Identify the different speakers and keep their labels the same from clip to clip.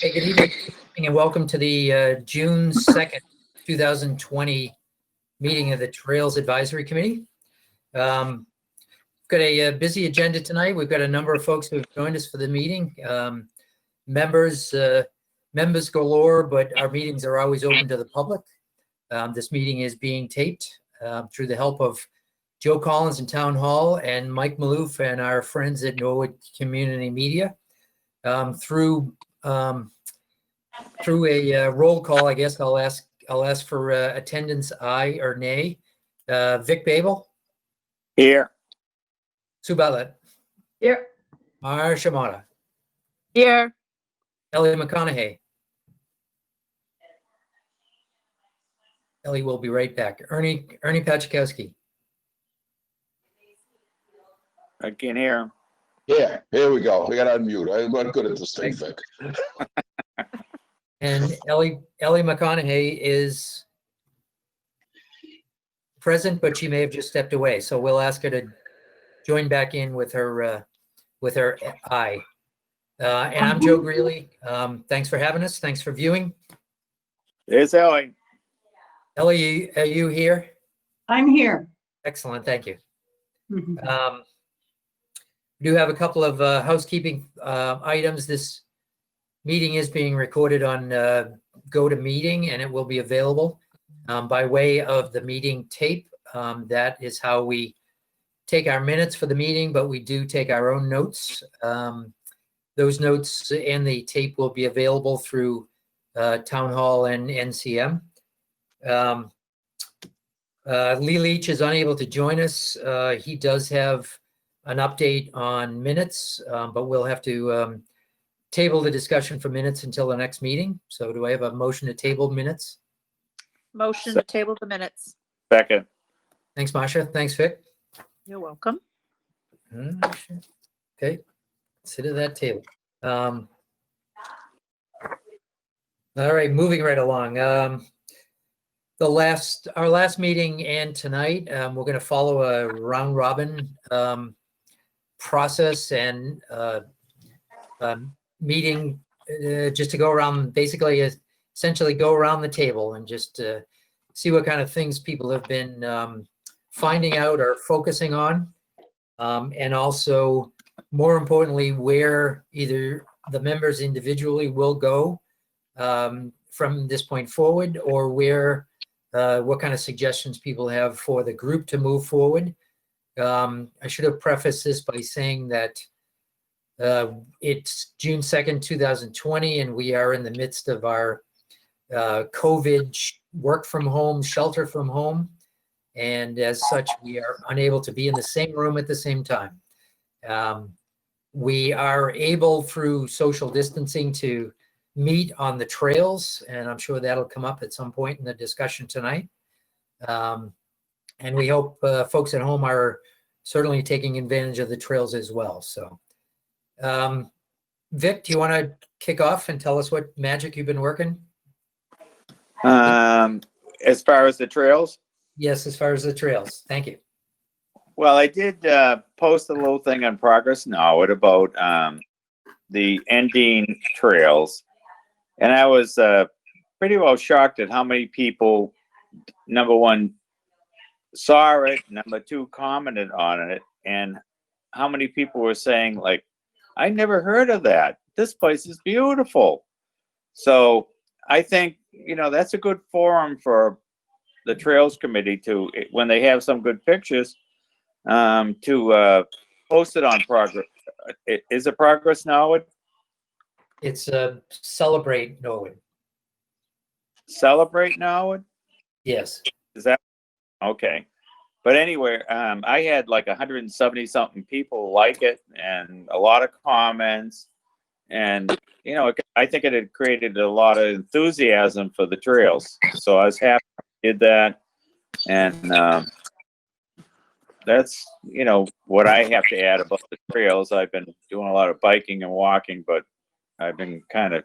Speaker 1: Hey, good evening and welcome to the June 2nd, 2020 meeting of the Trails Advisory Committee. Got a busy agenda tonight. We've got a number of folks who have joined us for the meeting. Members galore, but our meetings are always open to the public. This meeting is being taped through the help of Joe Collins in Town Hall and Mike Maloof and our friends at Norwood Community Media. Through a roll call, I guess I'll ask for attendance, aye or nay. Vic Babel.
Speaker 2: Here.
Speaker 1: Sue Ballett.
Speaker 3: Here.
Speaker 1: Marsha Mata.
Speaker 3: Here.
Speaker 1: Ellie McConaughey. Ellie will be right back. Ernie Pachakowski.
Speaker 2: I can't hear him.
Speaker 4: Yeah, here we go. We got to unmute. I'm not good at this thing, Vic.
Speaker 1: And Ellie McConaughey is present, but she may have just stepped away. So we'll ask her to join back in with her aye. And I'm Joe Greeley. Thanks for having us. Thanks for viewing.
Speaker 2: There's Ellie.
Speaker 1: Ellie, are you here?
Speaker 3: I'm here.
Speaker 1: Excellent. Thank you.
Speaker 3: Mhm.
Speaker 1: We do have a couple of housekeeping items. This meeting is being recorded on GoToMeeting, and it will be available by way of the meeting tape. That is how we take our minutes for the meeting, but we do take our own notes. Those notes and the tape will be available through Town Hall and NCM. Lee Leach is unable to join us. He does have an update on minutes, but we'll have to table the discussion for minutes until the next meeting. So do I have a motion to table minutes?
Speaker 5: Motion to table the minutes.
Speaker 2: Second.
Speaker 1: Thanks, Masha. Thanks, Vic.
Speaker 5: You're welcome.
Speaker 1: Okay, sit at that table. All right, moving right along. Our last meeting and tonight, we're going to follow a round robin process and meeting just to go around, basically essentially go around the table and just see what kind of things people have been finding out or focusing on, and also more importantly where either the members individually will go from this point forward, or where what kind of suggestions people have for the group to move forward. I should have prefaced this by saying that it's June 2nd, 2020, and we are in the midst of our COVID work from home, shelter from home. And as such, we are unable to be in the same room at the same time. We are able through social distancing to meet on the trails, and I'm sure that'll come up at some point in the discussion tonight. And we hope folks at home are certainly taking advantage of the trails as well. So, Vic, do you want to kick off and tell us what magic you've been working?
Speaker 2: As far as the trails?
Speaker 1: Yes, as far as the trails. Thank you.
Speaker 2: Well, I did post a little thing on Progress Now about the ending trails. And I was pretty well shocked at how many people, number one, saw it, number two, commented on it, and how many people were saying, like, I never heard of that. This place is beautiful. So I think, that's a good forum for the Trails Committee to, when they have some good pictures, to post it on Progress. Is it Progress Now?
Speaker 1: It's Celebrate Norwood.
Speaker 2: Celebrate Norwood?
Speaker 1: Yes.
Speaker 2: Is that okay? But anyway, I had like 170 something people like it, and a lot of comments, and I think it had created a lot of enthusiasm for the trails. So I was happy I did that, and that's what I have to add about the trails. I've been doing a lot of biking and walking, but I've been kind of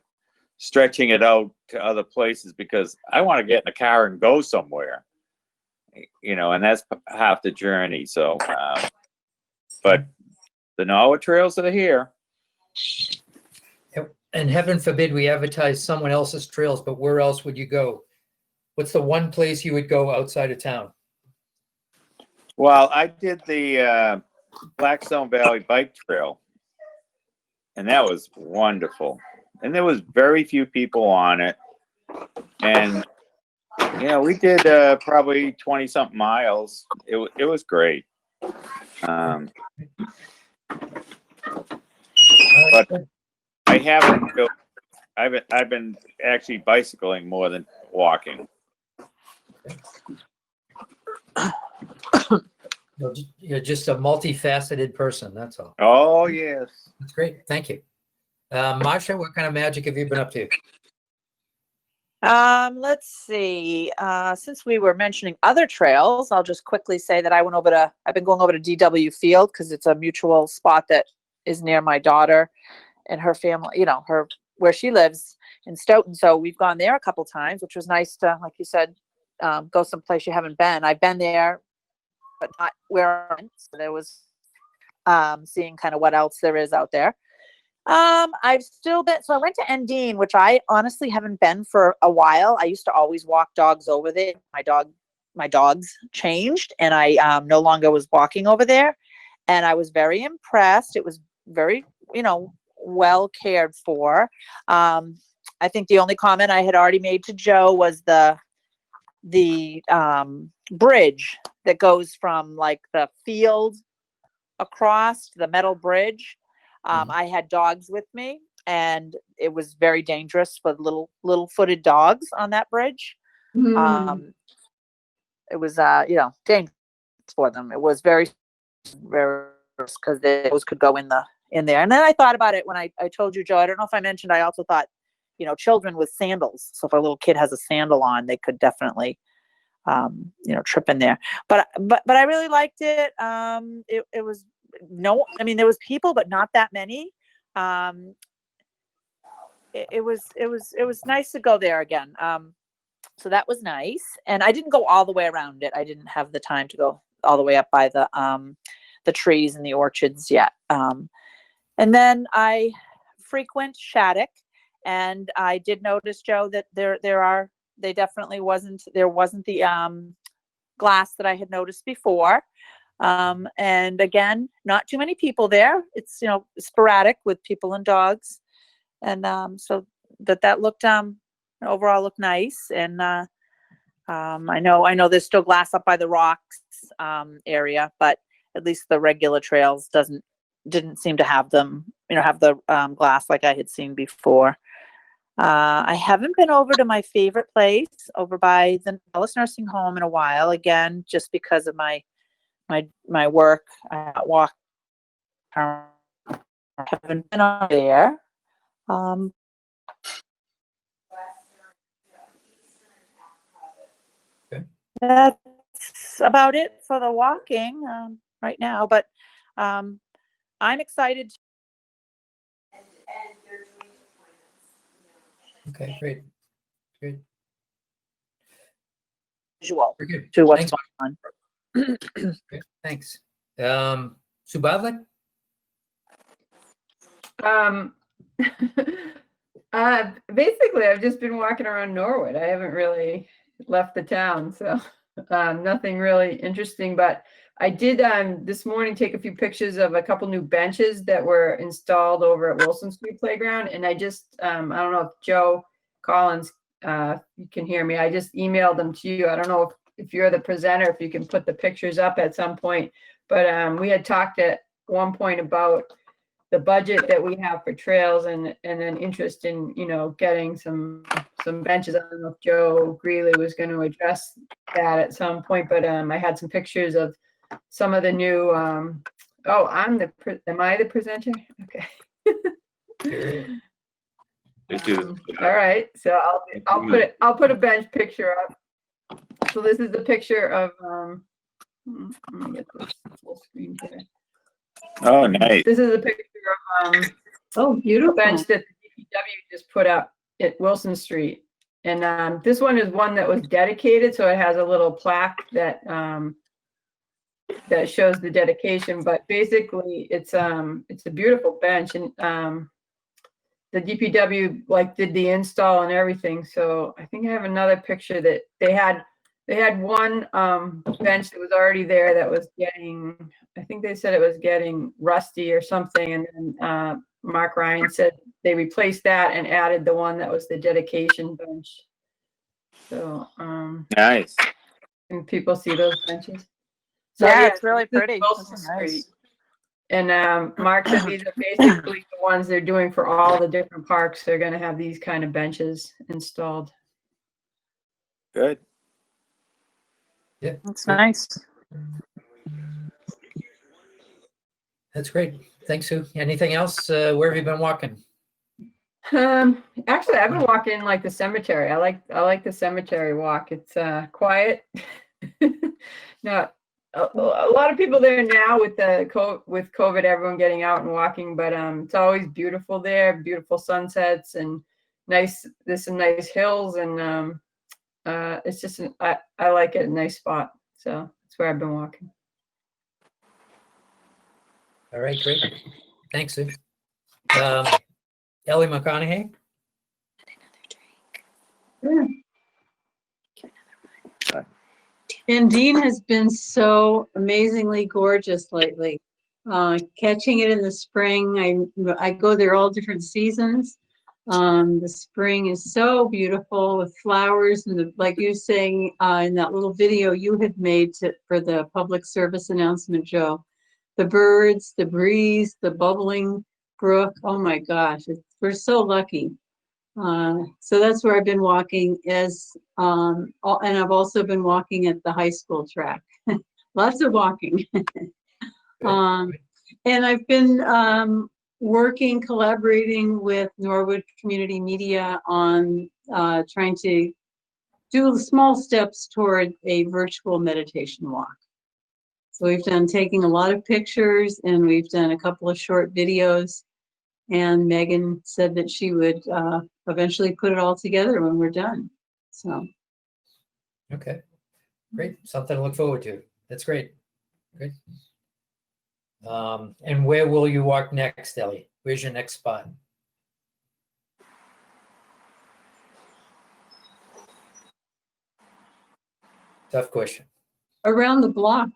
Speaker 2: stretching it out to other places because I want to get in the car and go somewhere, and that's half the journey. So, but the Norwood trails are here.
Speaker 1: and heaven forbid we advertise someone else's trails, but where else would you go? What's the one place you would go outside of town?
Speaker 2: Well, I did the Blackstone Valley Bike Trail, and that was wonderful. And there was very few people on it. And, you know, we did probably 20-something miles. It was great. But I haven't really, I've been actually bicycling more than walking.
Speaker 1: You're just a multifaceted person, that's all.
Speaker 2: Oh, yes.
Speaker 1: That's great. Thank you. Marsha, what kind of magic have you been up to?
Speaker 5: Let's see. Since we were mentioning other trails, I'll just quickly say that I've been going over to DW Field because it's a mutual spot that is near my daughter and her family, you know, where she lives in Stoughton. So we've gone there a couple times, which was nice to, like you said, go someplace you haven't been. I've been there, but not where I went. So there was seeing kind of what else there is out there. I've still been, so I went to Endine, which I honestly haven't been for a while. I used to always walk dogs over there. My dogs changed and I no longer was walking over there. And I was very impressed. It was very, you know, well cared for. I think the only comment I had already made to Joe was the bridge that goes from like the field across the metal bridge. I had dogs with me and it was very dangerous for little footed dogs on that bridge. It was, you know, dangerous for them. It was very, very, because those could go in there. And then I thought about it when I told you, Joe, I don't know if I mentioned, I also thought, you know, children with sandals. So if a little kid has a sandal on, they could definitely, you know, trip in there. But I really liked it. It was, no, I mean, there was people, but not that many. It was nice to go there again. So that was nice. And I didn't go all the way around it. I didn't have the time to go all the way up by the trees and the orchards yet. And then I frequent Shattuck, and I did notice, Joe, that there wasn't the glass that I had noticed before. And again, not too many people there. It's, you know, sporadic with people and dogs. And so that looked overall looked nice. And I know there's still glass up by the rocks area, but at least the regular trails didn't seem to have them, you know, have the glass like I had seen before. I haven't been over to my favorite place over by the Ellis Nursing Home in a while, again, just because of my work. I haven't been on there. That's about it for the walking right now, but I'm excited.
Speaker 1: Okay, great. Good.
Speaker 5: Visual
Speaker 1: Very good.
Speaker 5: to what's
Speaker 1: Thanks.
Speaker 5: going on.
Speaker 1: Okay, thanks. Subhadra?
Speaker 3: Basically, I've just been walking around Norwood. I haven't really left the town, so nothing really interesting. But I did this morning take a few pictures of a couple new benches that were installed over at Wilson Street Playground, and I just I don't know if Joe Collins, you can hear me. I just emailed them to you. I don't know if you're the presenter, if you can put the pictures up at some point. But we had talked at one point about the budget that we have for trails and then interest in, you know, getting some benches. I don't know if Joe Greeley was going to address that at some point, but I had some pictures of some of the new, am I the presenter? Okay. All right. So I'll put a bench picture up. So this is the picture of, let me get this full screen here.
Speaker 2: Oh, nice.
Speaker 3: This is a picture of beautiful bench that the DPW just put up at Wilson Street. And this one is one that was dedicated, so it has a little plaque that that shows the dedication. But basically, it's a beautiful bench, and the DPW like did the install and everything. So I think I have another picture that they had one bench that was already there that was getting, I think they said it was getting rusty or something. And then Mark Ryan said they replaced that and added the one that was the dedication bench. So
Speaker 2: Nice.
Speaker 3: can people see those benches? So
Speaker 5: Yeah, it's really
Speaker 3: this is
Speaker 5: pretty.
Speaker 3: Wilson
Speaker 5: That's
Speaker 3: Street.
Speaker 5: nice.
Speaker 3: And Mark said these are basically the ones they're doing for all the different parks. They're going to have these kind of benches installed.
Speaker 2: Good.
Speaker 1: Yeah,
Speaker 5: That's nice.
Speaker 1: that's great. Thanks, Sue. Anything else? Where have you been walking?
Speaker 3: Actually, I've been walking like the cemetery. I like the cemetery walk. It's quiet. Not a lot of people there now with COVID, everyone getting out and walking, but it's always beautiful there. Beautiful sunsets and nice. There's some nice hills, and it's just I like it. A nice spot. So that's where I've been walking.
Speaker 1: All right, great. Thanks, Sue. Ellie McConaughey.
Speaker 6: Undine has been so amazingly gorgeous lately. Catching it in the spring, I go there all different seasons. The spring is so beautiful with flowers and like you saying in that little video you had made for the public service announcement, Joe. The birds, the breeze, the bubbling brook. Oh my gosh, we're so lucky. So that's where I've been walking and I've also been walking at the high school track. Lots of walking. And I've been collaborating with Norwood Community Media on trying to do small steps toward a virtual meditation walk. So we've done taking a lot of pictures and we've done a couple of short videos. And Megan said that she would eventually put it all together when we're done. So.
Speaker 1: Okay, great. Something to look forward to. That's great. Great. And where will you walk next, Ellie? Where's your next spot? Tough question.
Speaker 6: Around the block.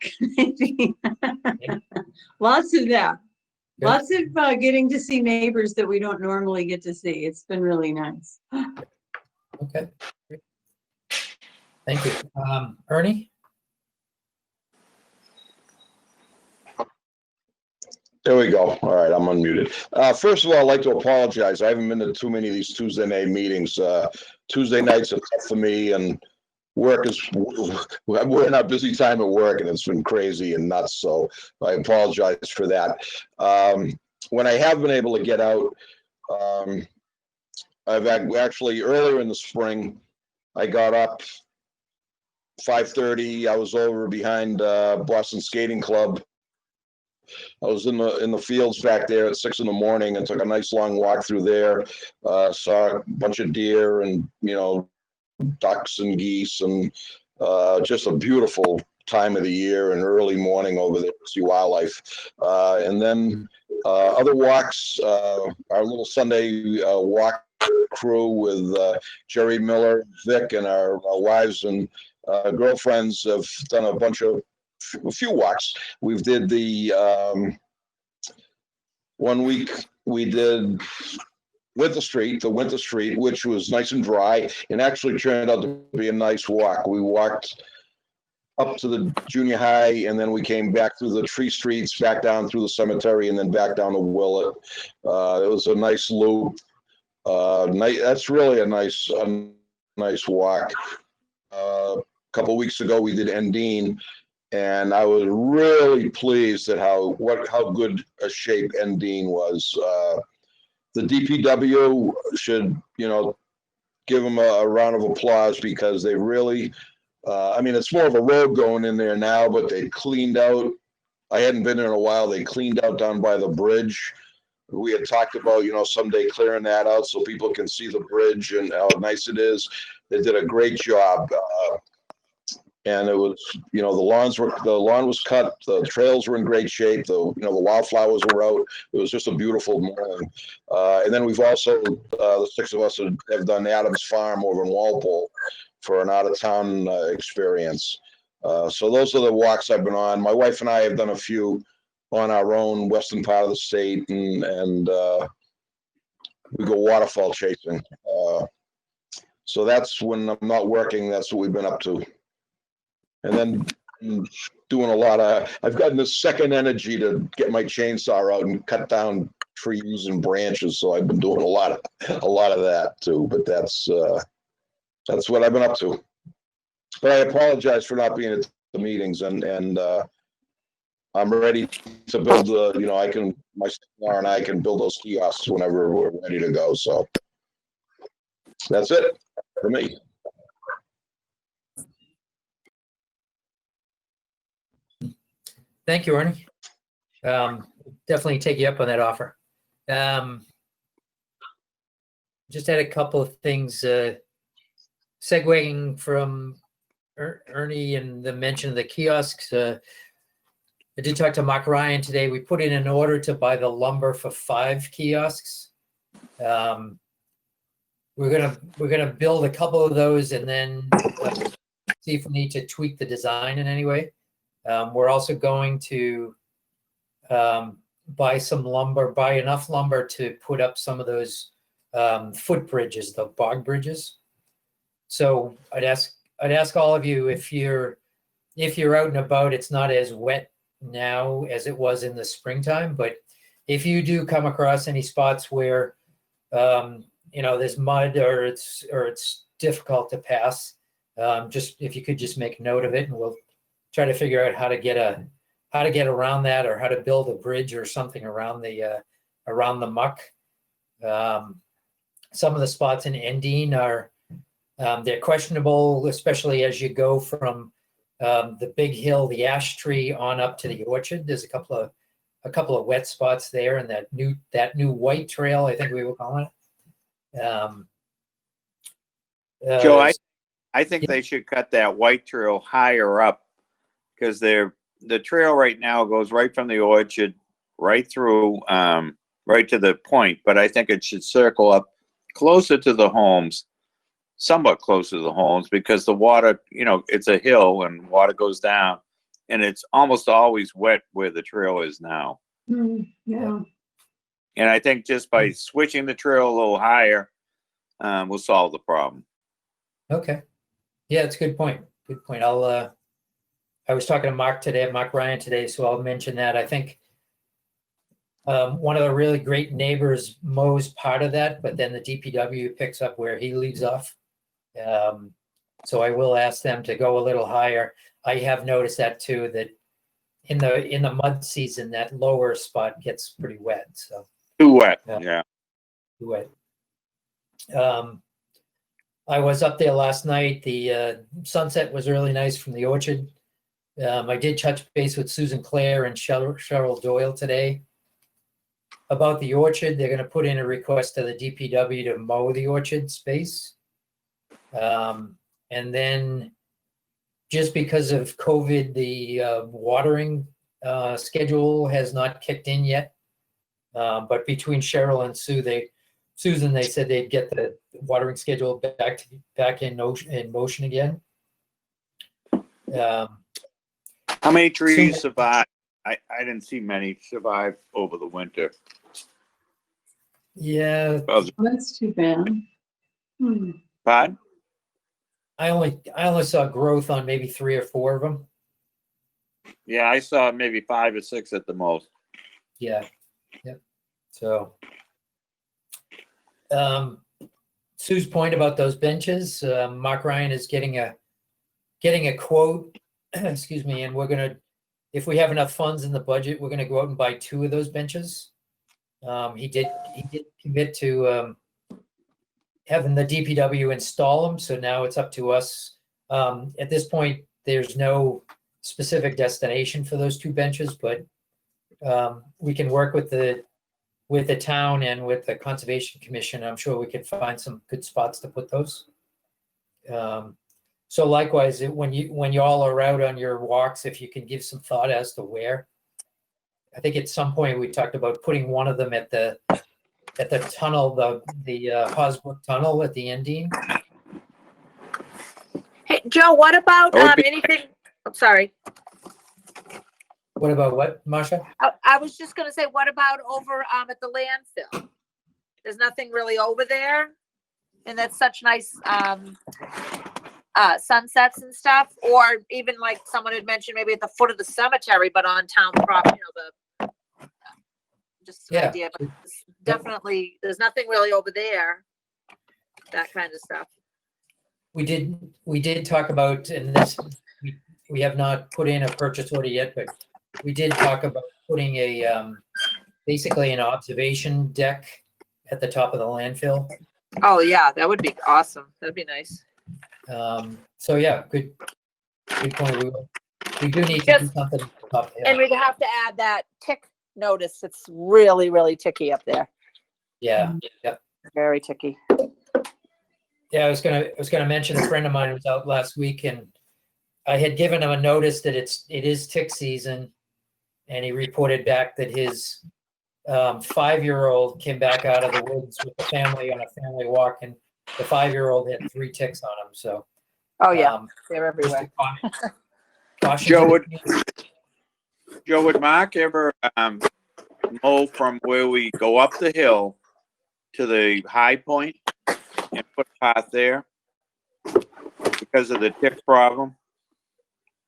Speaker 6: Lots of that.
Speaker 1: Good.
Speaker 6: Lots of getting to see neighbors that we don't normally get to see. It's been really nice.
Speaker 1: Okay. Great. Thank you. Ernie?
Speaker 4: There we go. All right, I'm unmuted. First of all, I'd like to apologize. I haven't been to too many of these Tuesday night meetings. Tuesday nights are tough for me, and we're in our busy time at work, and it's been crazy and nuts. So I apologize for that. When I have been able to get out, I've actually earlier in the spring, I got up 5:30. I was over behind Boston Skating Club. I was in the fields back there at 6 a.m. and took a nice long walk through there. Saw a bunch of deer and ducks and geese, and just a beautiful time of the year and early morning over there to see wildlife. And then other walks, our little Sunday walk crew with Jerry Miller, Vic, and our wives and girlfriends have done a few walks. We've did the 1 week we did the Winter Street, which was nice and dry and actually turned out to be a nice walk. We walked up to the junior high, and then we came back through the tree streets, back down through the cemetery, and then back down to Willett. It was a nice loop. That's really a nice walk. A couple weeks ago, we did Undine, and I was really pleased at how good a shape Undine was. The DPW should, give them a round of applause because they really, it's more of a road going in there now, but they cleaned out. I hadn't been in a while. They cleaned out down by the bridge. We had talked about, someday clearing that out so people can see the bridge and how nice it is. They did a great job. And it was, the lawn was cut, the trails were in great shape, the wildflowers were out. It was just a beautiful morning. And then we've also, the six of us have done Adams Farm over in Walpole for an out-of-town experience. So those are the walks I've been on. My wife and I have done a few on our own western part of the state, and we go waterfall chasing. So that's when I'm not working, that's what we've been up to. And then doing I've gotten this second energy to get my chainsaw out and cut down trees and branches. So I've been doing a lot of that too, but that's what I've been up to. But I apologize for not being at the meetings, and I'm ready to build my sister and I can build those kiosks whenever we're ready to go. So that's it for me.
Speaker 1: Thank you, Ernie. Definitely take you up on that offer. Just had a couple of things, segueing from Ernie and the mention of the kiosks. I did talk to Mark Ryan today. We put in an order to buy the lumber for 5 kiosks. We're gonna build a couple of those and then see if we need to tweak the design in any way. We're also going to buy enough lumber to put up some of those footbridges, the bog bridges. So I'd ask all of you, if you're out and about, it's not as wet now as it was in the springtime, but if you do come across any spots where there's mud or it's difficult to pass, just if you could just make note of it, and we'll try to figure out how to get around that, or how to build a bridge or something around the muck. Some of the spots in Endine are they're questionable, especially as you go from the big hill, the ash tree, on up to the orchard. There's a couple of wet spots there, and that new white trail, I think we were calling it.
Speaker 2: Joe, I think they should cut that white trail higher up, because the trail right now goes right from the orchard right through right to the point, but I think it should circle up closer to the homes, somewhat closer to the homes, because the water, it's a hill and water goes down, and it's almost always wet where the trail is now.
Speaker 6: Yeah.
Speaker 2: And I think just by switching the trail a little higher, we'll solve the problem.
Speaker 1: Okay. Yeah, it's a good point. Good point. I was talking to Mark Ryan today, so I'll mention that. I think one of the really great neighbors mows part of that, but then the DPW picks up where he leaves off. So I will ask them to go a little higher. I have noticed that too, that in the mud season, that lower spot gets pretty wet. So
Speaker 2: Too wet. Yeah.
Speaker 1: Too wet. I was up there last night. The sunset was really nice from the orchard. I did touch base with Susan Clare and Cheryl Doyle today about the orchard. They're going to put in a request to the DPW to mow the orchard space. And then just because of COVID, the watering schedule has not kicked in yet. But between Cheryl and Susan, they said they'd get the watering schedule back in motion again.
Speaker 2: How many trees survived? I didn't see many survive over the winter.
Speaker 1: Yeah.
Speaker 6: That's too bad.
Speaker 2: Pardon?
Speaker 1: I only saw growth on maybe 3 or 4 of them.
Speaker 2: Yeah, I saw maybe 5 or 6 at the most.
Speaker 1: Yeah. Yep. So, Sue's point about those benches, Mark Ryan is getting a quote, excuse me, and we're gonna, if we have enough funds in the budget, we're gonna go out and buy 2 of those benches. He did commit to having the DPW install them, so now it's up to us. At this point, there's no specific destination for those 2 benches, but we can work with the town and with the Conservation Commission. I'm sure we can find some good spots to put those. So likewise, when you all are out on your walks, if you can give some thought as to where. I think at some point we talked about putting one of them at the tunnel, the Hosbrook Tunnel at the Endine.
Speaker 5: Hey, Joe, what about
Speaker 2: That would be-
Speaker 5: anything? I'm sorry.
Speaker 1: What about what, Marcia?
Speaker 5: I was just gonna say, what about over at the landfill? There's nothing really over there, and that's such nice sunsets and stuff. Or even like someone had mentioned, maybe at the foot of the cemetery, but on town property. Just an
Speaker 1: Yeah.
Speaker 5: idea, but definitely there's nothing really over there. That kind of stuff.
Speaker 1: We did talk about, and this, we have not put in a purchase order yet, but we did talk about putting a, basically an observation deck at the top of the landfill.
Speaker 5: Oh yeah, that would be awesome. That'd be nice.
Speaker 1: So yeah, good point. We do need to do something at the top of the
Speaker 5: And
Speaker 1: hill.
Speaker 5: we'd have to add that tick notice. It's really, really ticky up there.
Speaker 1: Yeah,
Speaker 5: Very ticky.
Speaker 1: yeah. I was gonna mention a friend of mine was out last week, and I had given him a notice that it is tick season, and he reported back that his 5-year-old came back out of the woods with the family on a family walk, and the 5-year-old had 3 ticks on him. So
Speaker 5: Oh yeah, they're
Speaker 1: just
Speaker 5: everywhere.
Speaker 1: a caution
Speaker 2: Joe,
Speaker 1: to
Speaker 2: would
Speaker 1: the-
Speaker 2: Mark ever mow from where we go up the hill to the high point and put a path there because of the tick problem?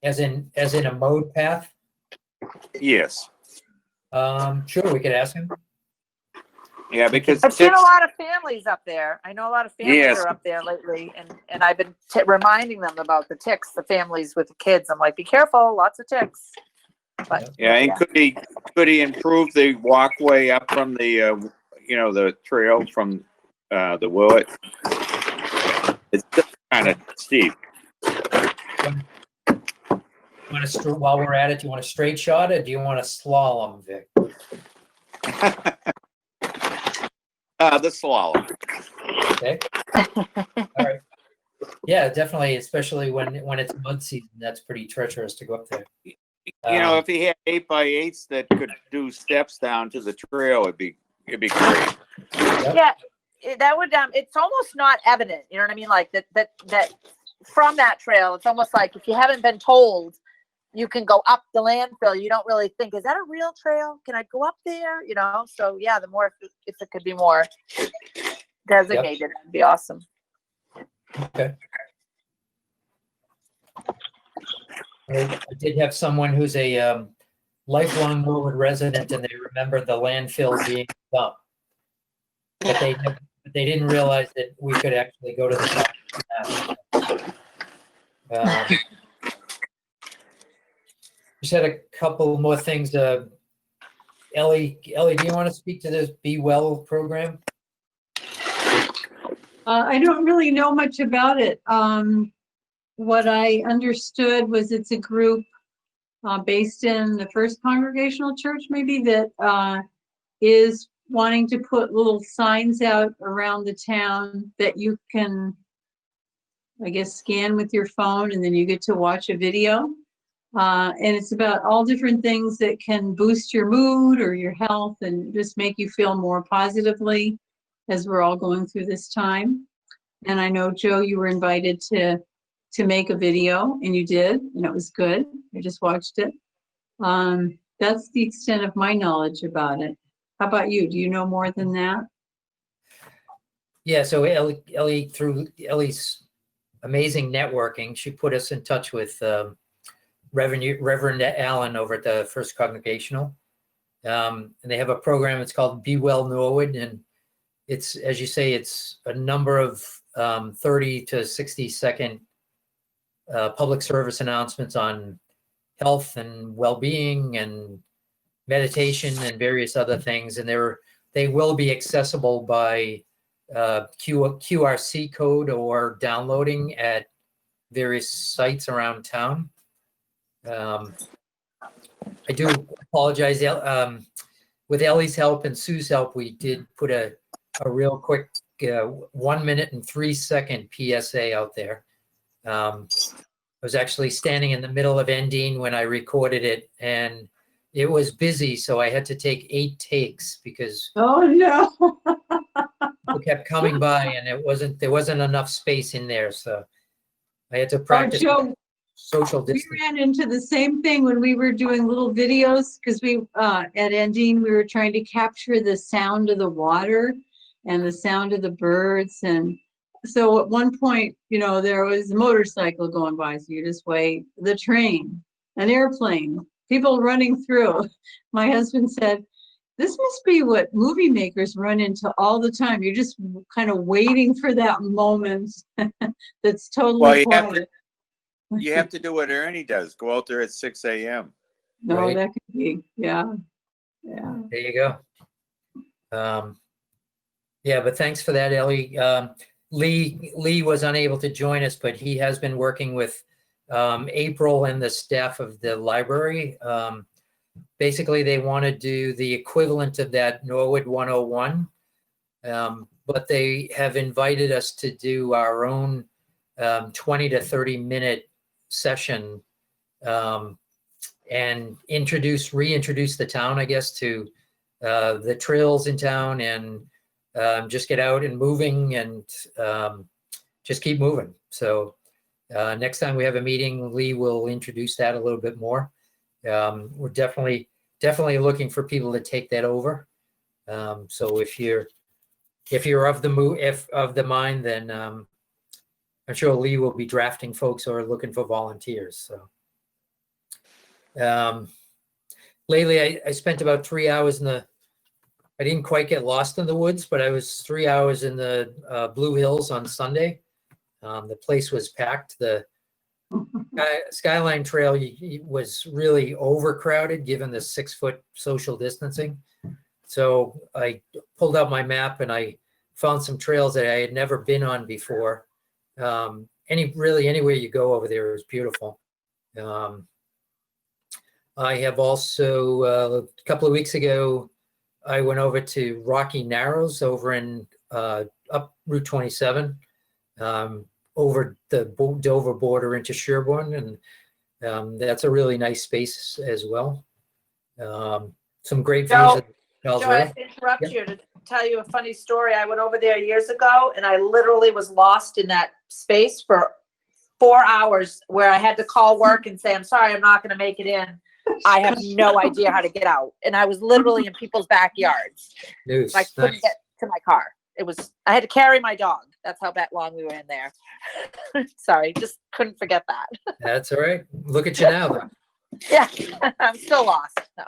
Speaker 1: as in a mode path.
Speaker 2: Yes.
Speaker 1: Sure, we could ask him.
Speaker 2: Yeah, because
Speaker 5: I've seen
Speaker 2: ticks,
Speaker 5: a lot of families up there. I know a lot of families
Speaker 2: Yes.
Speaker 5: are up there lately, and I've been reminding them about the ticks. The families with the kids. I'm like, be careful, lots of ticks. But
Speaker 2: yeah, and could he improve the walkway up from the the trail from the Willet? It's still kind of steep.
Speaker 1: While we're at it, do you want a straight shot or do you want a slalom, Vic?
Speaker 2: The slalom.
Speaker 1: Okay. All right. Yeah, definitely, especially when it's mud season, that's pretty treacherous to go up there.
Speaker 2: If he had 8x8s that could do steps down to the trail, it'd be great.
Speaker 5: yeah, that would. It's almost not evident. You know what I mean? Like that from that trail, it's almost like if you haven't been told, you can go up the landfill. You don't really think, is that a real trail? Can I go up there? So yeah, the more if it could be more designated, it'd be awesome.
Speaker 1: Okay. I did have someone who's a lifelong Norwood resident, and they remember the landfill being dumped, but they didn't realize that we could actually go to the top. Just had a couple more things. Ellie, do you want to speak to this Be Well program?
Speaker 6: I don't really know much about it. What I understood was it's a group based in the First Congregational Church, maybe, that is wanting to put little signs out around the town that you can, I guess, scan with your phone, and then you get to watch a video. And it's about all different things that can boost your mood or your health and just make you feel more positively as we're all going through this time. And I know, Joe, you were invited to make a video, and you did, and it was good. I just watched it. That's the extent of my knowledge about it. How about you? Do you know more than that?
Speaker 1: Yeah, so Ellie, through Ellie's amazing networking, she put us in touch with Reverend Allen over at the First Congregational. And they have a program, it's called Be Well Norwood. And it's, as you say, it's a number of 30 to 60 second public service announcements on health and well-being and meditation and various other things. And they will be accessible by QRC code or downloading at various sites around town. I do apologize. With Ellie's help and Sue's help, we did put a real quick 1 minute and 3 second PSA out there. I was actually standing in the middle of ending when I recorded it, and it was busy, so I had to take 8 takes because
Speaker 6: Oh, no.
Speaker 1: people kept coming by, and there wasn't enough space in there, so I had to
Speaker 6: Oh,
Speaker 1: practice
Speaker 6: Joe,
Speaker 1: social
Speaker 6: we
Speaker 1: distance.
Speaker 6: ran into the same thing when we were doing little videos, because at ending, we were trying to capture the sound of the water and the sound of the birds. And so at one point, there was a motorcycle going by, so you just wait, the train, an airplane, people running through. My husband said, this must be what movie makers run into all the time. You're just kind of waiting for that moment that's totally
Speaker 2: Well,
Speaker 6: quiet.
Speaker 2: you have to do what Ernie does. Go out there at 6 a.m.
Speaker 6: No,
Speaker 1: Right.
Speaker 6: that could be, yeah.
Speaker 1: There you go. Yeah, but thanks for that, Ellie. Lee was unable to join us, but he has been working with April and the staff of the library. Basically, they want to do the equivalent of that Norwood 101, but they have invited us to do our own 20 to 30 minute session and reintroduce the town, I guess, to the trails in town, and just get out and moving, and just keep moving. So next time we have a meeting, Lee will introduce that a little bit more. We're definitely looking for people to take that over. So if you're of the mind, then I'm sure Lee will be drafting folks who are looking for volunteers. So lately, I spent about 3 hours I didn't quite get lost in the woods, but I was 3 hours in the Blue Hills on Sunday. The place was packed. The Skyline Trail was really overcrowded given the 6-foot social distancing. So I pulled out my map and I found some trails that I had never been on before. Anywhere you go over there is beautiful. I have also, a couple of weeks ago, I went over to Rocky Narrows over in up Route 27, over the Dover border into Sherborne, and that's a really nice space as well. Some great views
Speaker 5: Joe,
Speaker 1: of Charles
Speaker 5: Joe, I
Speaker 1: River.
Speaker 5: have to interrupt
Speaker 1: Yep.
Speaker 5: you to tell you a funny story. I went over there years ago and I literally was lost in that space for 4 hours where I had to call work and say, I'm sorry, I'm not going to make it in. I have no idea how to get out. And I was literally in people's backyards.
Speaker 1: News.
Speaker 5: I couldn't
Speaker 1: Nice.
Speaker 5: get to my car. I had to carry my dog. That's how long we were in there. Sorry, just couldn't forget that.
Speaker 1: That's all right. Look at you now, though.
Speaker 5: Yeah, I'm still lost. No.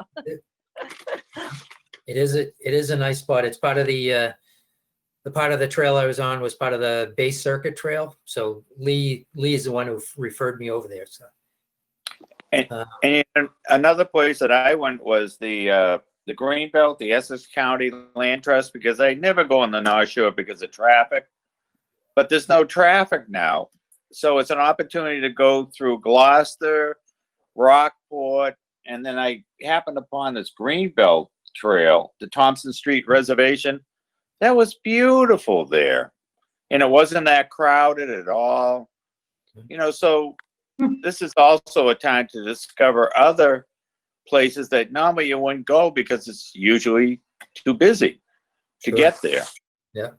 Speaker 1: It is a nice spot. It's part of the part of the trail I was on was part of the base circuit trail. So Lee is the one who referred me over there. So.
Speaker 2: And another place that I went was the Greenbelt, the Essex County Land Trust, because I never go on the North Shore because of traffic. But there's no traffic now. So it's an opportunity to go through Gloucester, Rockport, and then I happened upon this Greenbelt Trail, the Thompson Street Reservation. That was beautiful there. And it wasn't that crowded at all. So this is also a time to discover other places that normally you wouldn't go because it's usually too busy to
Speaker 1: Sure.
Speaker 2: get there.
Speaker 1: Yeah.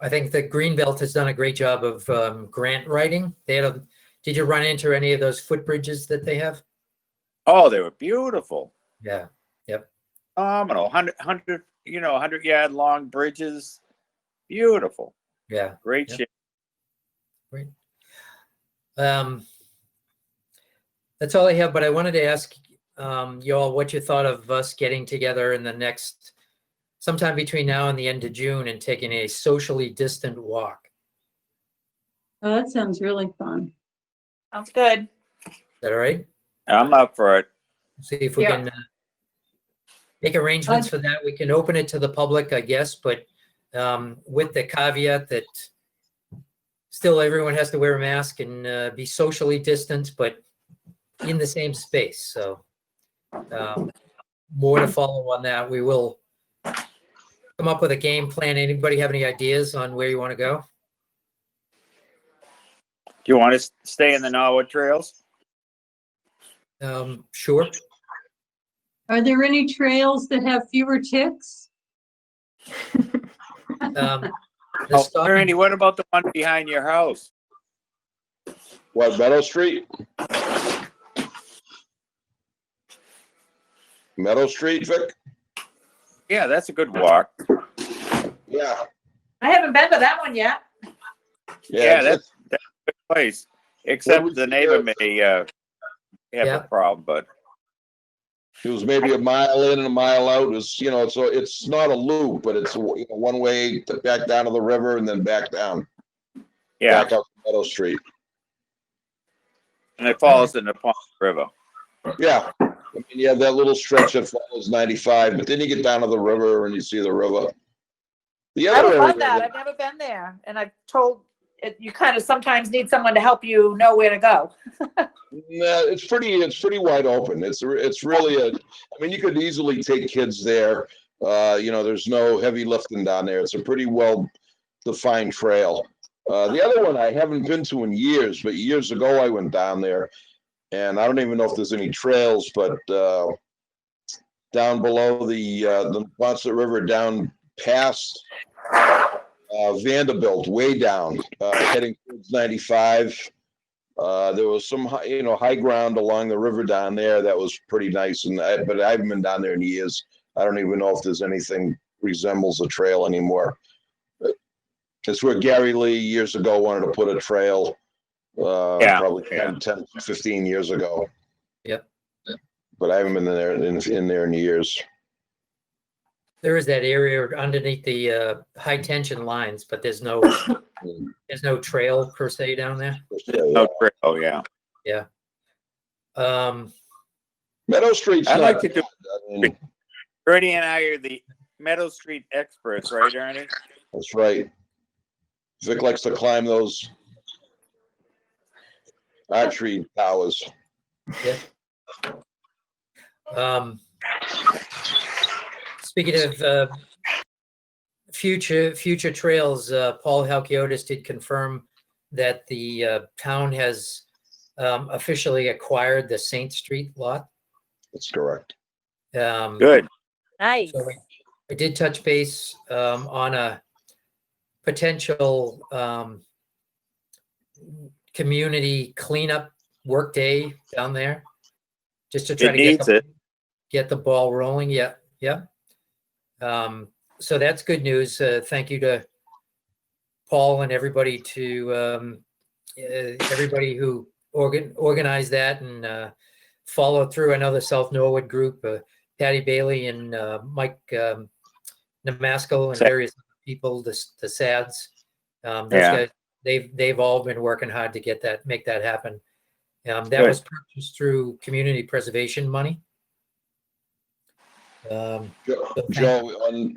Speaker 1: I think the Greenbelt has done a great job of grant writing. Did you run into any of those footbridges that they have?
Speaker 2: Oh, they were beautiful.
Speaker 1: Yeah. Yep.
Speaker 2: Phenomenal. 100-yard long bridges. Beautiful.
Speaker 1: Yeah.
Speaker 2: Great
Speaker 1: Yep.
Speaker 2: shape.
Speaker 1: Great. That's all I have, but I wanted to ask you all what you thought of us getting together in the next, sometime between now and the end of June, and taking a socially distant walk.
Speaker 6: Oh, that sounds really fun.
Speaker 5: Sounds good.
Speaker 1: Is that all right?
Speaker 2: I'm up for it.
Speaker 1: See if we
Speaker 5: Yeah.
Speaker 1: can make arrangements for that. We can open it to the public, I guess, but with the caveat that still everyone has to wear a mask and be socially distanced, but in the same space. So more to follow on that. We will come up with a game plan. Anybody have any ideas on where you want to go?
Speaker 2: you want to stay in the Norwood Trails?
Speaker 1: Sure.
Speaker 6: Are there any trails that have fewer ticks?
Speaker 1: The
Speaker 2: Oh,
Speaker 1: stalking-
Speaker 2: Randy, what about the one behind your house?
Speaker 4: What, Meadow Street? Meadow Street, Vic?
Speaker 2: Yeah, that's a good walk.
Speaker 4: Yeah.
Speaker 5: I haven't been to that one yet.
Speaker 2: Yeah,
Speaker 4: it's-
Speaker 2: that's a good place. Except
Speaker 4: was
Speaker 2: the neighbor
Speaker 4: there?
Speaker 2: may have
Speaker 1: Yeah.
Speaker 2: a problem, but
Speaker 4: It was maybe a mile in and a mile out. It was, so it's not a loop, but it's one way back down to the river and then back down,
Speaker 2: yeah,
Speaker 4: back up Meadow Street.
Speaker 2: and it falls in the Pond River.
Speaker 4: Yeah. I mean, you have that little stretch that follows 95, but then you get down to the river and you see the river. The
Speaker 5: I
Speaker 4: other
Speaker 5: would love
Speaker 4: area
Speaker 5: that. I've never been there. And I've told it, you kind of sometimes need someone to help you know where to go.
Speaker 4: No, it's pretty wide open. It's really I mean, you could easily take kids there. There's no heavy lifting down there. It's a pretty well defined trail. The other one I haven't been to in years, but years ago I went down there, and I don't even know if there's any trails, but down below the Monster River, down past Vanderbilt, way down, heading towards 95. There was some high ground along the river down there that was pretty nice, but I haven't been down there in years. I don't even know if there's anything resembles a trail anymore. It's where Gary Lee years ago wanted to put a trail, probably 10, 15 years ago.
Speaker 1: Yep.
Speaker 4: But I haven't been there in years.
Speaker 1: There is that area underneath the high tension lines, but there's no trail per se down there.
Speaker 2: No trail, yeah.
Speaker 1: Yeah.
Speaker 4: Meadow Street's
Speaker 2: I'd
Speaker 4: not
Speaker 2: like to
Speaker 4: bad.
Speaker 2: do-
Speaker 4: I mean,
Speaker 2: Ernie and I are the Meadow Street experts, right, Ernie?
Speaker 4: that's right. Vic likes to climb those archery towers.
Speaker 1: Speaking of future trails, Paul Halkiotis did confirm that the town has officially acquired the Saint Street lot.
Speaker 4: That's correct.
Speaker 2: Good.
Speaker 5: Nice.
Speaker 1: So I did touch base on a potential community cleanup work day down there, just to try
Speaker 2: It
Speaker 1: to
Speaker 2: needs it.
Speaker 1: get the ball rolling. Yeah. So that's good news. Thank you to Paul and everybody everybody who organized that and followed through. I know the South Norwood group, Patty Bailey and Mike Namaskal and various people, the SADs. Those guys, they've all been working hard to make that happen. That
Speaker 2: Good.
Speaker 1: was purchased through community preservation money.
Speaker 4: Joe,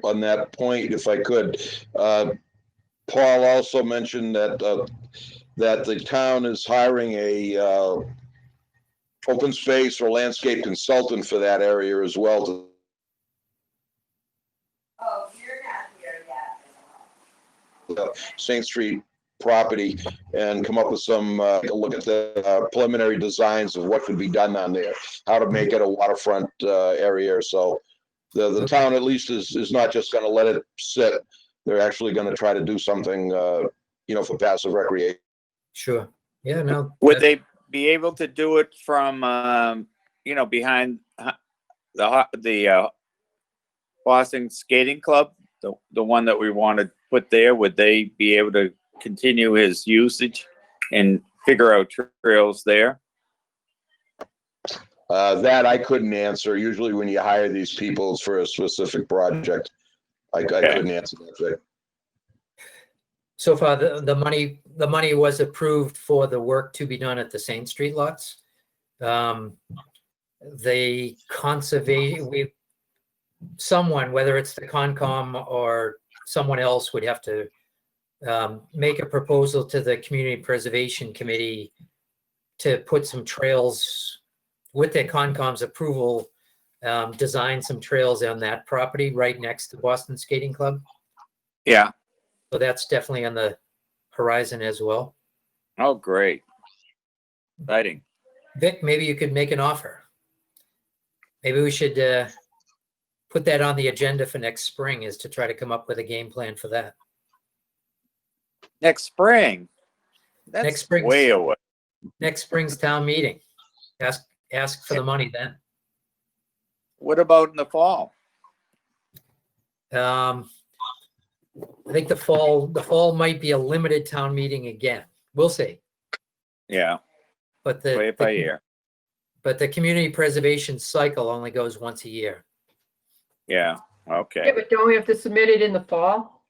Speaker 4: on that point, if I could, Paul also mentioned that the town is hiring a open space or landscape consultant for that area as well to Saint Street property and come up with some look at the preliminary designs of what could be done on there, how to make it a waterfront area. So the town at least is not just going to let it sit. They're actually going to try to do something, for passive recreation.
Speaker 1: Sure. Yeah. No.
Speaker 2: Would they be able to do it from, behind the Boston Skating Club, the one that we want to put there? Would they be able to continue his usage and figure out trails there?
Speaker 4: That I couldn't answer. Usually when you hire these people it's for a specific project. I couldn't answer that.
Speaker 1: So far, the money was approved for the work to be done at the Saint Street lots. The conservation, someone, whether it's the Concom or someone else, would have to make a proposal to the Community Preservation Committee to put some trails with the Concom's approval, design some trails on that property right next to Boston Skating Club.
Speaker 2: Yeah.
Speaker 1: So that's definitely on the horizon as well.
Speaker 2: Oh, great. Exciting.
Speaker 1: Vic, maybe you could make an offer. Maybe we should put that on the agenda for next spring, is to try to come up with a game plan for that.
Speaker 2: Next spring. That's
Speaker 1: Next spring's-
Speaker 2: way away.
Speaker 1: Next spring's town meeting. Ask for the money then.
Speaker 2: What about in the fall?
Speaker 1: I think the fall might be a limited town meeting again. We'll see.
Speaker 2: Yeah,
Speaker 1: But
Speaker 2: play it by ear.
Speaker 1: But the community preservation cycle only goes once a year.
Speaker 2: Yeah,
Speaker 3: Yeah,
Speaker 2: okay.
Speaker 3: but don't we have to submit it in the fall?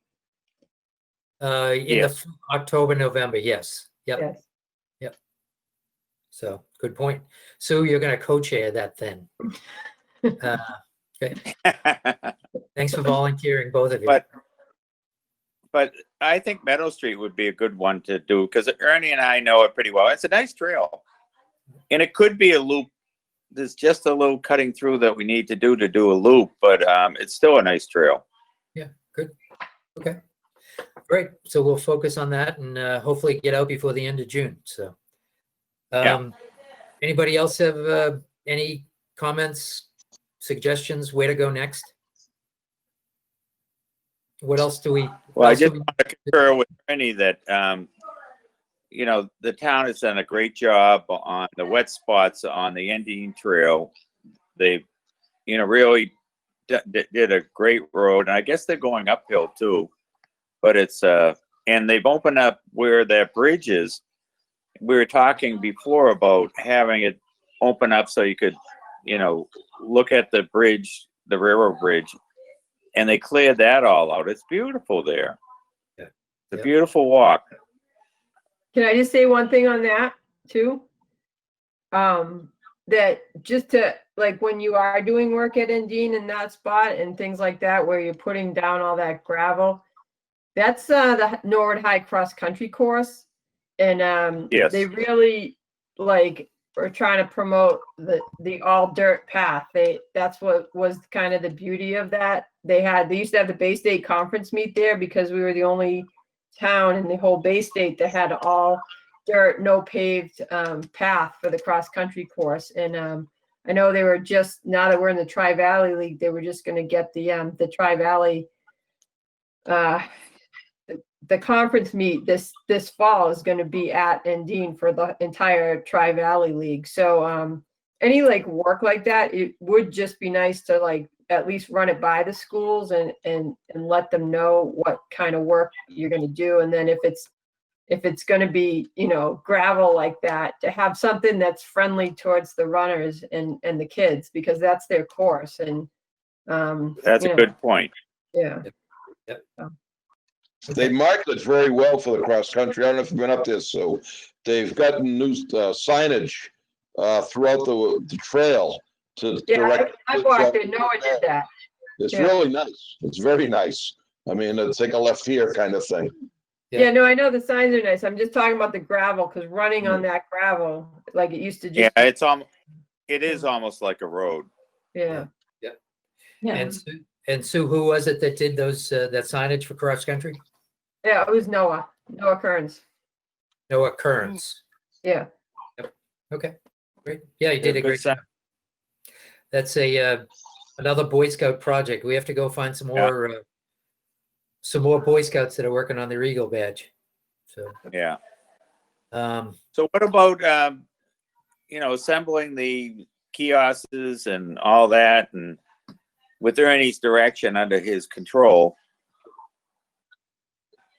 Speaker 1: In
Speaker 2: Yes.
Speaker 1: the October, November, yes. Yep.
Speaker 3: Yes.
Speaker 1: So good point. Sue, you're going to co-chair that then. Thanks for volunteering, both of you.
Speaker 2: But I think Meadow Street would be a good one to do because Ernie and I know it pretty well. It's a nice trail. And it could be a loop. There's just a little cutting through that we need to do a loop, but it's still a nice trail.
Speaker 1: Yeah, good. Okay. Great. So we'll focus on that and hopefully get out before the end of June. So anybody else have any comments, suggestions, where to go next? What else do we?
Speaker 2: Well, I just want to concur with Ernie that, you know, the town has done a great job on the wet spots on the Endine Trail. They, you know, really did a great road. And I guess they're going uphill too. But it's, and they've opened up where that bridge is. We were talking before about having it open up so you could, you know, look at the bridge, the railroad bridge. And they cleared that all out. It's beautiful there.
Speaker 1: Yeah.
Speaker 2: It's a
Speaker 1: Yep.
Speaker 2: beautiful walk.
Speaker 3: Can I just say one thing on that too? That just to, like, when you are doing work at Endine in that spot and things like that, where you're putting down all that gravel, that's the Norwood High cross country course. And
Speaker 2: Yes.
Speaker 3: they really like are trying to promote the all dirt path. That's what was kind of the beauty of that. They used to have the Bay State Conference meet there because we were the only town in the whole Bay State that had all dirt, no paved path for the cross country course. And I know they were just, now that we're in the Tri Valley League, they were just going to get the Tri Valley the conference meet this fall is going to be at Endine for the entire Tri Valley League. So any like work like that, it would just be nice to like at least run it by the schools and let them know what kind of work you're going to do. And then if it's going to be, you know, gravel like that, to have something that's friendly towards the runners and the kids, because that's their course. And
Speaker 2: That's a good point.
Speaker 3: Yeah.
Speaker 4: They marked it very well for the cross country. I don't know if you've been up there, so they've gotten new signage throughout the trail to
Speaker 3: Yeah,
Speaker 4: direct.
Speaker 3: I walked it. Noah did that.
Speaker 4: It's
Speaker 3: yeah.
Speaker 4: really nice. It's very nice. I mean, it's like a left here kind of thing.
Speaker 1: Yeah.
Speaker 3: Yeah, no, I know the signs are nice. I'm just talking about the gravel, because running on that gravel, like it used to just.
Speaker 2: Yeah, it is almost like a road.
Speaker 3: Yeah.
Speaker 6: Yeah,
Speaker 1: And Sue, who was it that did those that signage for cross country?
Speaker 3: Yeah, it was Noah Kearns.
Speaker 1: Noah Kearns.
Speaker 3: Yeah.
Speaker 1: Okay, great. Yeah, he did a
Speaker 2: Good
Speaker 1: great
Speaker 2: sign.
Speaker 1: job. That's another Boy Scout project. We have to go find some more Boy Scouts that are working on their Eagle badge. So
Speaker 2: Yeah.
Speaker 1: um,
Speaker 2: So what about, you know, assembling the kiosks and all that, and with Ernie's direction under his control?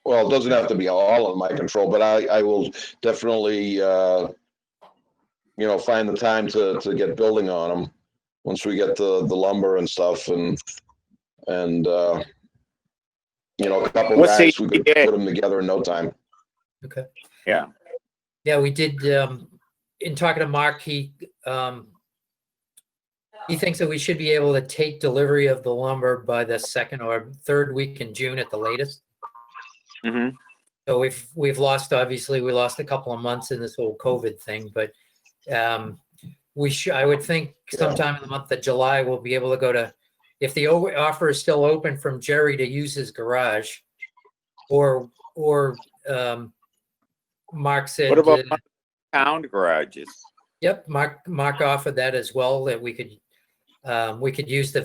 Speaker 4: Well, it doesn't have to be all in my control, but I will definitely, you know, find the time to get building on them once we get the lumber and stuff and you know, a couple
Speaker 2: What's
Speaker 4: guys,
Speaker 2: the-
Speaker 4: we could put them together in no time.
Speaker 1: okay.
Speaker 2: Yeah.
Speaker 1: Yeah, we did. In talking to Mark, he thinks that we should be able to take delivery of the lumber by the second or third week in June at the latest.
Speaker 2: Mm-hmm.
Speaker 1: So we lost a couple of months in this whole COVID thing, but I would think sometime in the month of July, we'll be able to go to, if the offer is still open from Jerry to use his garage, or Mark said,
Speaker 2: What about town garages.
Speaker 1: Yep, Mark offered that as well, that we could use the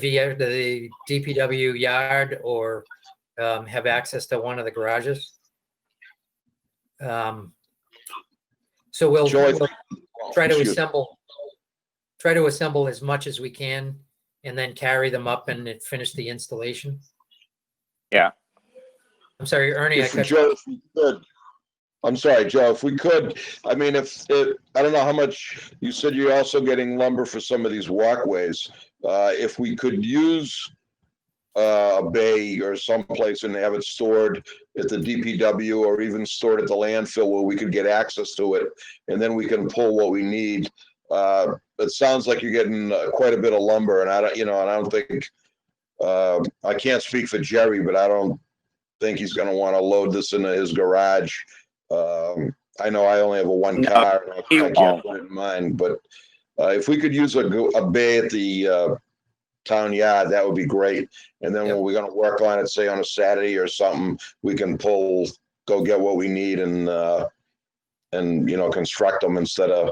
Speaker 1: DPW yard or have access to one of the garages. So we'll try to assemble as much as we can and then carry them up and finish the installation.
Speaker 2: Yeah.
Speaker 1: I'm sorry, Ernie, I
Speaker 4: If
Speaker 1: cut
Speaker 4: Joe, if we could, I'm sorry, Joe, if we could, I mean, I don't know how much, you said you're also getting lumber for some of these walkways. If we could use a bay or someplace and have it stored at the DPW or even stored at the landfill where we could get access to it, and then we can pull what we need. It sounds like you're getting quite a bit of lumber, and I don't think, I can't speak for Jerry, but I don't think he's going to want to load this into his garage. I know I only have one
Speaker 2: No,
Speaker 4: car, and
Speaker 2: he
Speaker 4: I can't
Speaker 2: won't.
Speaker 4: put it in mine, but if we could use a bay at the town yard, that would be great. And then when we're going to work on it, say on a Saturday or something, we can go get what we need and construct them instead of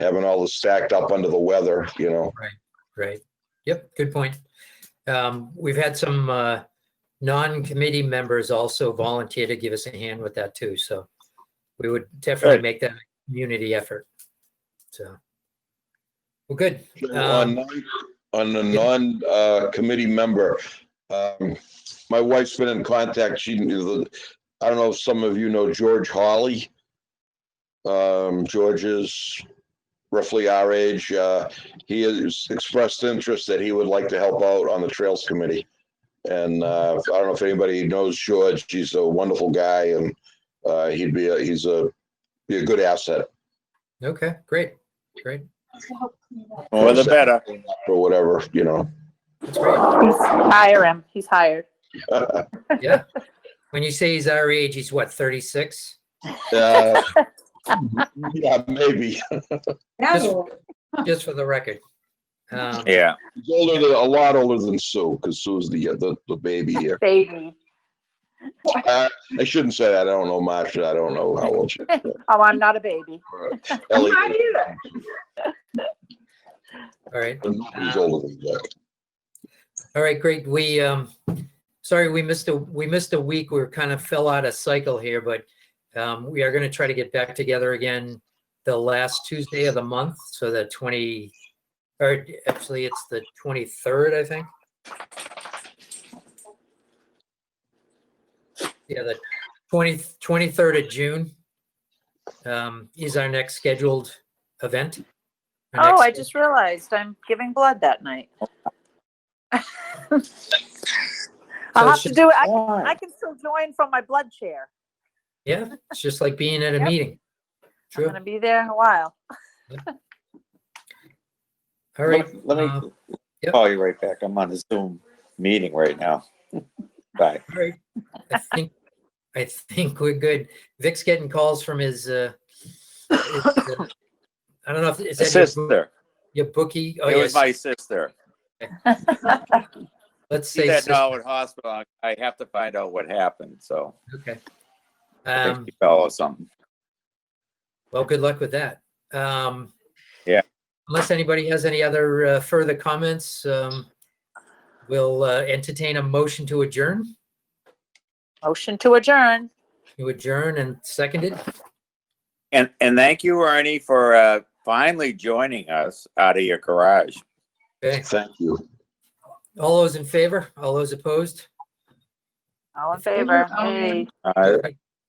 Speaker 4: having all this stacked up under the weather,
Speaker 1: Right. Yep, good point. We've had some non-committee members also volunteer to give us a hand with that too. So we would definitely
Speaker 2: Good.
Speaker 1: make that a community effort. So, well, good.
Speaker 4: On the non-committee member, my wife's been in contact. I don't know if some of you know George Hawley. George is roughly our age. He has expressed interest that he would like to help out on the Trails Committee. And I don't know if anybody knows George. He's a wonderful guy, and he'd be a good asset.
Speaker 1: Okay, great.
Speaker 2: More the better.
Speaker 4: Or whatever,
Speaker 1: That's great.
Speaker 5: Hire him. He's hired.
Speaker 1: Yeah. When you say he's our age, he's what, 36?
Speaker 4: Yeah, maybe.
Speaker 1: Just for the record.
Speaker 2: Yeah.
Speaker 4: He's a lot older than Sue, because Sue's the baby here.
Speaker 5: Baby.
Speaker 4: I shouldn't say that. I don't know Marsha. I don't know how old she is.
Speaker 5: Oh, I'm not a baby.
Speaker 4: Ellie
Speaker 3: Not either.
Speaker 1: All right.
Speaker 4: is older than Jack.
Speaker 1: All right, great. We sorry we missed a week. We kind of fell out of cycle here, but we are going to try to get back together again the last Tuesday of the month. So the 20, or actually it's the 23rd, I think. Yeah, the 23rd of June is our next scheduled event.
Speaker 5: Oh, I just realized I'm giving blood that night. I'll have to do it. I can still join from my blood chair.
Speaker 1: Yeah, it's just like being at a meeting.
Speaker 5: I'm
Speaker 1: True.
Speaker 5: going to be there in a while.
Speaker 1: All right.
Speaker 2: Let me
Speaker 1: yep.
Speaker 2: call you right back. I'm on a Zoom meeting right now. Bye.
Speaker 1: All right. I think we're good. Vic's getting calls from his I don't know if is that
Speaker 2: Sister.
Speaker 1: your bookie. Oh,
Speaker 2: It
Speaker 1: yes.
Speaker 2: was my sister.
Speaker 1: Let's
Speaker 2: She's
Speaker 1: say
Speaker 2: at
Speaker 1: sister.
Speaker 2: Norwood Hospital. I have to find out what happened. So
Speaker 1: Okay.
Speaker 2: I think she fell or something.
Speaker 1: Well, good luck with that.
Speaker 2: Yeah.
Speaker 1: Unless anybody has any other further comments, we'll entertain a motion to adjourn.
Speaker 5: Motion to adjourn.
Speaker 1: You adjourn and seconded.
Speaker 2: And thank you, Ernie, for finally joining us out of your garage.
Speaker 1: Okay.
Speaker 4: Thank you.
Speaker 1: All those in favor? All those opposed?
Speaker 5: All in favor. Hey.
Speaker 2: Uh,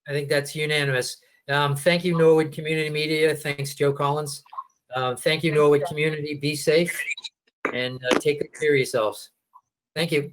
Speaker 1: I think that's unanimous. Thank you, Norwood Community Media. Thanks, Joe Collins. Thank you, Norwood Community. Be safe and take good care of yourselves. Thank you.